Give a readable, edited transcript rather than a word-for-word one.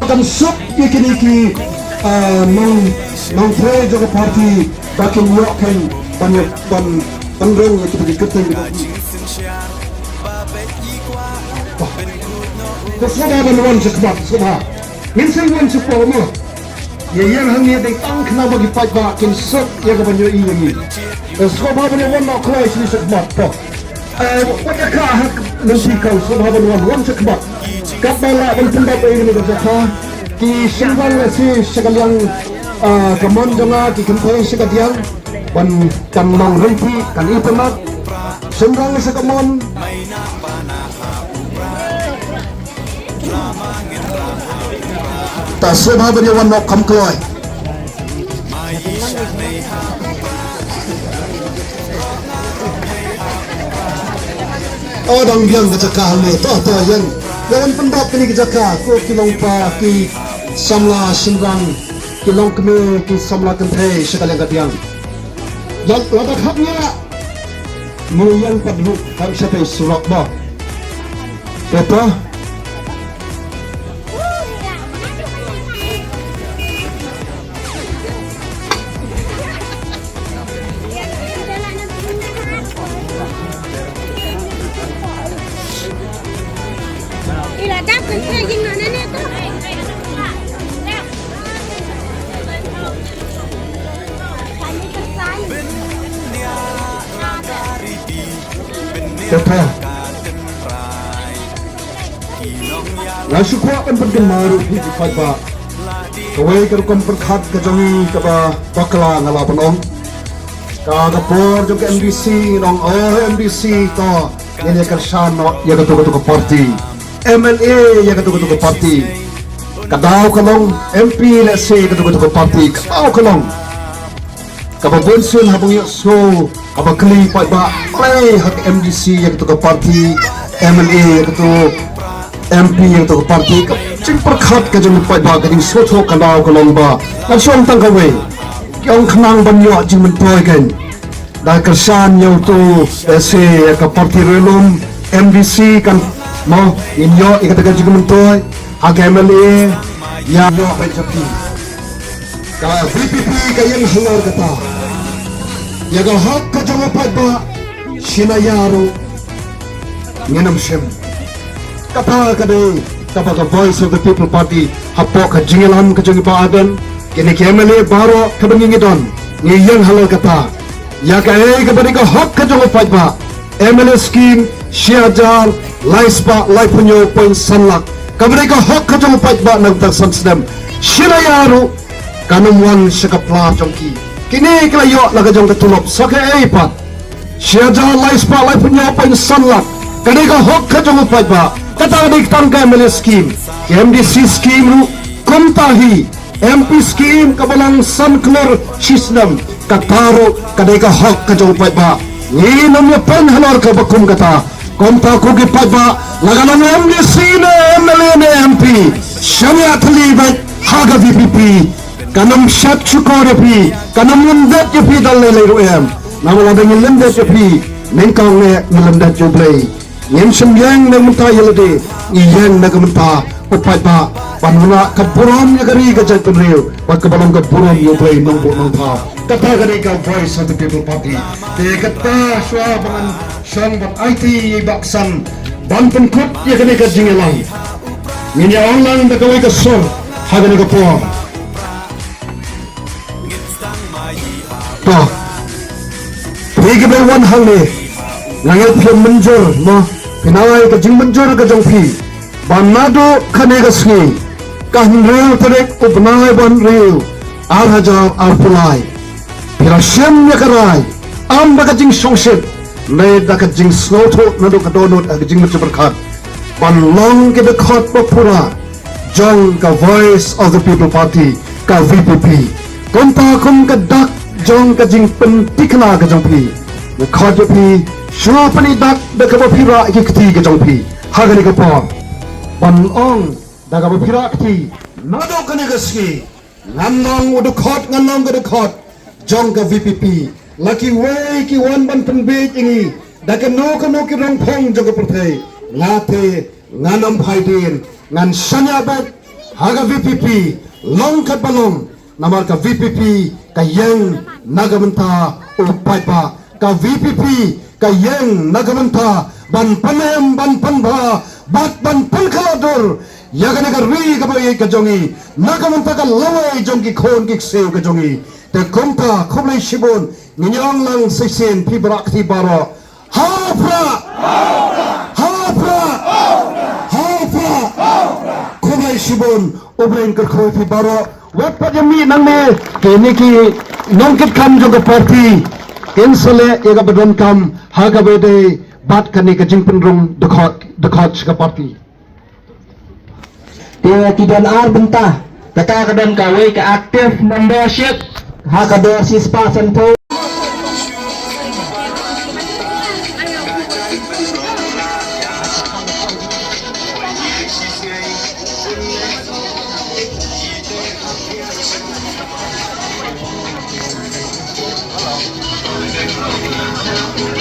kan sup kini nang tre juga parti bakin yok kan banyak bandrong itu diketin Kesana bantuan sekebat semua. Minsan wan sepuluh yang hanya datang kena bagi pajak kinsuk yang kebanyakan ini. Sekolah banyak wan nak keluar sini sekebat. Wajah kah nanti kau sekolah bantuan wan sekebat. Kapala berpendapat ini berjaka. Ki simbang si sekalian keman jangan ki kentai sekalian. Wan kamang rempi kan ipemak. Simbang sekamon. Tak sebab dia wan nak kam keluar. Oh dong yang kecakah ni, toh yang pendat ni kecakah. Ko kilong pa ki samla sinrang kilong keme ki samla kentai sekalian katiang. Yang ladak haknya muyang padlu kami sampai surat bah. Betul. Betul. Lasu kuat kan bergemar di Faiba. Kawai kerukam perkat kejangi kaba bakla ngala penong. Kagapur juga MDC nong MDC to ini kersan ya ketua parti. MLA ya ketua parti. Kadau kalong MP let's say ketua parti. Kadau kalong. Kaba bonsun habung yuk so kaba keli Faiba play hak MDC ya ketua parti. MLA ya ketua MP yang tu parti cing perkat ke jeng Faiba gading soto kadau kalong ba. Langsung tang kawai. Yang kenang banyak jing mentoy kan. Dah kersan yang tu se ke parti relum MDC kan mau inyo ikatakan jing mentoy hak MLA ya yo bejapi. Ka VPP kayang hangar kata. Ya ga hak ke jeng Faiba sinayaru ngenam sem. Kata kadang kata Voice of the People Party hapok kejingilan kejengipa aden kini KMLA baru kebengingidon ni yang halal kata ya kaya kepada hak kejengipa Faiba MLA scheme syajar laispa laipunyo poin sanlak kepada hak kejengipa Faiba nagdag samsdem sinayaru kanumwan sekapla jongki kini kelayo laga jong ketulop saka eipat syajar laispa laipunyo poin sanlak kepada hak kejengipa Faiba kata adik tangga MLA scheme MDC scheme ru kumtahi MP scheme kabalang sunklor system kataro kadeka hak kajong Faiba ni namnya pen halar ka bakum kata kumta ko gi Faiba laganan MDC na MLA na MP syariat libat haga VPP kanam syat chukorepi kanam lendat jepi dalai ru em namala dengan lendat jepi nengkang ne lendat jublei Yen sembiang na mentah yelade, iyan na kementah upai ba, panuna keburam ya kari kejat penriu, pak kebalam keburam ya play nombor nombor. Kata kari ka Voice of the People Party, te kata sua bangan sang bat IT baksan, banten kut ya kari kejingelang. Minya online na kawai kesor, hagan ka puang. Toh, pergi berwan hal ni. Langat film menjur, no, pinawai ke jing menjur ke jongpi, banado kane gasni, kahin real terek upnai ban real, hajar pulai, pirasem ya karai, baga jing songship, leh dak jing sloto nado kadonot ag jing berkat, ban long ke dekat papura, jong ka Voice of the People Party, ka VPP, konta kum ka dak jong ka jing pentikna ke jongpi, dekat jongpi. Semua penidak dekat berpira ikti ke jongpi, harga ni kapor. Banong dekat berpira ikti, nado kene gaski, nganong udukot nganong gedekot, jong ke VPP, laki way ki wan ban penbej ini, dekat no ki rongpong jong ke pertai, ngate nganom haidin, ngan sanyabat haga VPP long kat balong namar ka VPP ka yang nagamanta upai pa ka VPP ka yang nagamanta ban panem ban panba bat ban pankaladur yagane ka ri ka boy ka jongi nagamanta ka lawai jongi khon ki seu ka jongi te komta khoblai shibon ninyang lang sesen pibrak ti baro hapra hapra hapra khoblai shibon obrain kar khoi pi baro wat pa jami nang me kene ki nongkit kam jo ka party kensele ega badon kam haga bede bat kane ka jingpen rum dekhot ka party dia kidan ar bentah kata kadan kawai ke aktif membership hak ada sispa sentuh Hello.